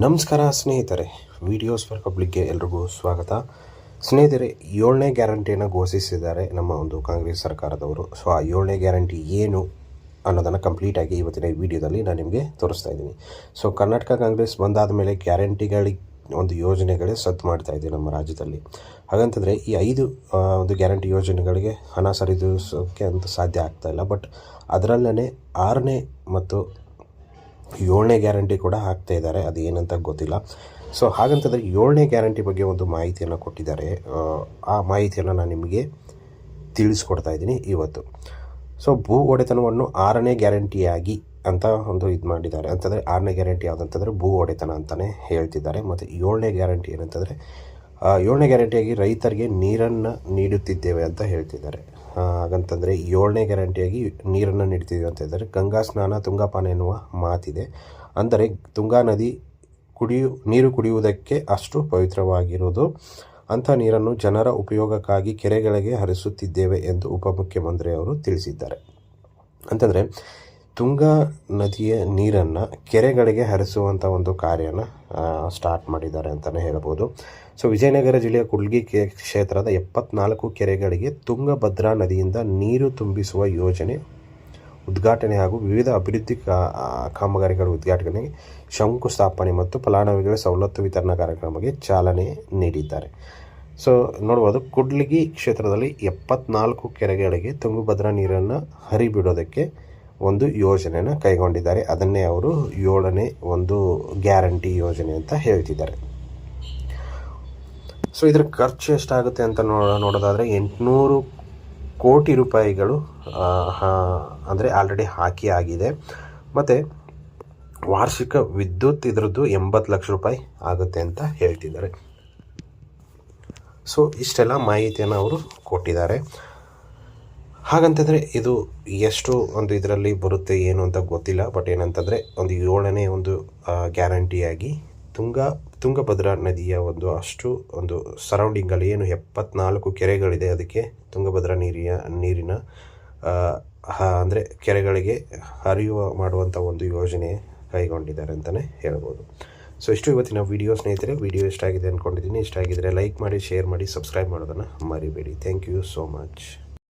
ನಮಸ್ಕಾರ ಸ್ನೇಹಿತರೆ, videos for ಪಬ್ಲಿಕ್ಗೆ ಎಲ್ರಿಗೂ ಸ್ವಾಗತ. ಸ್ನೇಹಿತರೆ, 7ನೇ ಗ್ಯಾರಂಟಿಯನ್ನು ಘೋಷಿಸಿದ್ದಾರೆ ನಮ್ಮ ಒಂದು ಕಾಂಗ್ರೆಸ್ ಸರ್ಕಾರದವರು. ಸೊ ಆ 7ನೇ ಗ್ಯಾರಂಟಿ ಏನು ಅನ್ನೋದನ್ನು ಕಂಪ್ಲೀಟಾಗಿ ಇವತ್ತಿನ ಈ ವಿಡಿಯೋದಲ್ಲಿ ನಾನು ನಿಮಗೆ ತೋರಿಸ್ತಾ ಇದ್ದೀನಿ. ಸೊ ಕರ್ನಾಟಕ ಕಾಂಗ್ರೆಸ್ ಬಂದಾದ ಮೇಲೆ ಗ್ಯಾರಂಟಿಗಳಿಗೆ ಒಂದು ಯೋಜನೆಗಳೇ ಸದ್ದು ಮಾಡ್ತಾ ಇದೆ ನಮ್ಮ ರಾಜ್ಯದಲ್ಲಿ. ಹಾಗಂತಂದರೆ ಈ 5 ಒಂದು ಗ್ಯಾರಂಟಿ ಯೋಜನೆಗಳಿಗೆ ಹಣ ಸರಿದೂಗಿಸೋಕ್ಕೆ ಅಂತ ಸಾಧ್ಯ ಆಗ್ತಾ ಇಲ್ಲ. ಬಟ್ ಅದರಲ್ಲೇ 6ನೇ ಮತ್ತು 7ನೇ ಗ್ಯಾರಂಟಿ ಕೂಡ ಹಾಕ್ತಾ ಇದ್ದಾರೆ. ಅದು ಏನಂತ ಗೊತ್ತಿಲ್ಲ. ಸೊ ಹಾಗಂತಂದರೆ 7ನೇ ಗ್ಯಾರಂಟಿ ಬಗ್ಗೆ ಒಂದು ಮಾಹಿತಿಯನ್ನು ಕೊಟ್ಟಿದ್ದಾರೆ. ಆ ಮಾಹಿತಿಯನ್ನು ನಾನು ನಿಮಗೆ ತಿಳಿಸ್ಕೊಡ್ತಾ ಇದ್ದೀನಿ ಇವತ್ತು. ಸೊ ಭೂ ಒಡೆತನವನ್ನು 6ನೇ ಗ್ಯಾರಂಟಿಯಾಗಿ ಅಂತ ಒಂದು ಇದು ಮಾಡಿದ್ದಾರೆ. ಅಂತಂದರೆ 6ನೇ ಗ್ಯಾರಂಟಿ ಯಾವುದಂತಂದರೆ ಭೂ ಒಡೆತನ ಅಂತಲೇ ಹೇಳ್ತಿದ್ದಾರೆ. ಮತ್ತು 7ನೇ ಗ್ಯಾರಂಟಿ ಏನಂತಂದರೆ 7ನೇ ಗ್ಯಾರಂಟಿಯಾಗಿ ರೈತರಿಗೆ ನೀರನ್ನು ನೀಡುತ್ತಿದ್ದೇವೆ ಅಂತ ಹೇಳ್ತಿದ್ದಾರೆ. ಹಾಗಂತಂದರೆ 7ನೇ ಗ್ಯಾರಂಟಿಯಾಗಿ ನೀರನ್ನು ನೀಡ್ತಿದ್ದೀವಿ ಅಂತ ಹೇಳಿದರೆ ಗಂಗಾ ಸ್ನಾನ ತುಂಗಾಪಾನ ಎನ್ನುವ ಮಾತಿದೆ. ಅಂದರೆ ತುಂಗಾ ನದಿ ನೀರು ಕುಡಿಯುವುದಕ್ಕೆ ಅಷ್ಟು ಪವಿತ್ರವಾಗಿರುವುದು. ಅಂಥ ನೀರನ್ನು ಜನರ ಉಪಯೋಗಕ್ಕಾಗಿ ಕೆರೆಗಳಿಗೆ ಹರಿಸುತ್ತಿದ್ದೇವೆ ಎಂದು ಉಪಮುಖ್ಯಮಂತ್ರಿ ಅವರು ತಿಳಿಸಿದ್ದಾರೆ. ಅಂತಂದರೆ ತುಂಗಾ ನದಿಯ ನೀರನ್ನು ಕೆರೆಗಳಿಗೆ ಹರಿಸುವಂಥ ಒಂದು ಕಾರ್ಯನ ಸ್ಟಾರ್ಟ್ ಮಾಡಿದ್ದಾರೆ ಅಂತಲೇ ಹೇಳ್ಬೋದು. ಸೊ ವಿಜಯನಗರ ಜಿಲ್ಲೆಯ ಕೂಡ್ಲಿಗಿ ಕ್ಷೇತ್ರದ 74 ಕೆರೆಗಳಿಗೆ ತುಂಗಭದ್ರಾ ನದಿಯಿಂದ ನೀರು ತುಂಬಿಸುವ ಯೋಜನೆ ಉದ್ಘಾಟನೆ ಹಾಗೂ ವಿವಿಧ ಅಭಿವೃದ್ಧಿ ಕಾಮಗಾರಿಗಳ ಉದ್ಘಾಟನೆಗೆ ಶಂಕುಸ್ಥಾಪನೆ ಮತ್ತು ಫಲಾನುಭವಿಗಳ ಸವಲತ್ತು ವಿತರಣಾ ಕಾರ್ಯಕ್ರಮಕ್ಕೆ ಚಾಲನೆ ನೀಡಿದ್ದಾರೆ. ಸೊ ನೋಡ್ಬೋದು, ಕೂಡ್ಲಿಗಿ ಕ್ಷೇತ್ರದಲ್ಲಿ 74 ಕೆರೆಗಳಿಗೆ ತುಂಗಭದ್ರಾ ನೀರನ್ನು ಹರಿಬಿಡೋದಕ್ಕೆ ಒಂದು ಯೋಜನೆಯನ್ನು ಕೈಗೊಂಡಿದ್ದಾರೆ. ಅದನ್ನೇ ಅವರು 7ನೇ ಒಂದು ಗ್ಯಾರಂಟಿ ಯೋಜನೆ ಅಂತ ಹೇಳ್ತಿದ್ದಾರೆ. ಸೊ ಇದರ ಖರ್ಚು ಎಷ್ಟಾಗುತ್ತೆ ಅಂತ ನೋಡೋದಾದರೆ 800 ಕೋಟಿ ರೂಪಾಯಿಗಳು ಅಂದರೆ ಆಲ್ರೆಡಿ ಹಾಕಿ ಆಗಿದೆ. ಮತ್ತು ವಾರ್ಷಿಕ ವಿದ್ಯುತ್ ಇದರದ್ದು 80 ಲಕ್ಷ ರೂಪಾಯಿ ಆಗುತ್ತೆ ಅಂತ ಹೇಳ್ತಿದ್ದಾರೆ. ಸೊ ಇಷ್ಟೆಲ್ಲ ಮಾಹಿತಿಯನ್ನು ಅವರು ಕೊಟ್ಟಿದ್ದಾರೆ. ಹಾಗಂತಂದರೆ ಇದು ಎಷ್ಟು ಒಂದು ಇದರಲ್ಲಿ ಬರುತ್ತೆ ಏನು ಅಂತ ಗೊತ್ತಿಲ್ಲ. ಬಟ್ ಏನಂತಂದರೆ ಒಂದು 7ನೇ ಒಂದು ಗ್ಯಾರಂಟಿಯಾಗಿ ತುಂಗಭದ್ರಾ ನದಿಯ ಒಂದು ಸರೌಂಡಿಂಗಲ್ಲಿ ಏನು 74 ಕೆರೆಗಳಿದೆ, ಅದಕ್ಕೆ ತುಂಗಭದ್ರಾ ನೀರಿನ ಅಂದರೆ ಕೆರೆಗಳಿಗೆ ಮಾಡುವಂಥ ಒಂದು ಯೋಜನೆ ಕೈಗೊಂಡಿದ್ದಾರೆ ಅಂತಲೇ ಹೇಳ್ಬೋದು. ಸೊ ಇಷ್ಟು ಇವತ್ತಿನ ವಿಡಿಯೋ ಸ್ನೇಹಿತರೆ. ವಿಡಿಯೋ ಇಷ್ಟ ಆಗಿದೆ ಅಂದ್ಕೊಂಡಿದ್ದೀನಿ. ಇಷ್ಟ ಆಗಿದ್ದರೆ ಲೈಕ್ ಮಾಡಿ, ಶೇರ್ ಮಾಡಿ, ಸಬ್ಸ್ಕ್ರೈಬ್ ಮಾಡೋದನ್ನು ಮರಿಬೇಡಿ. Thank you so much.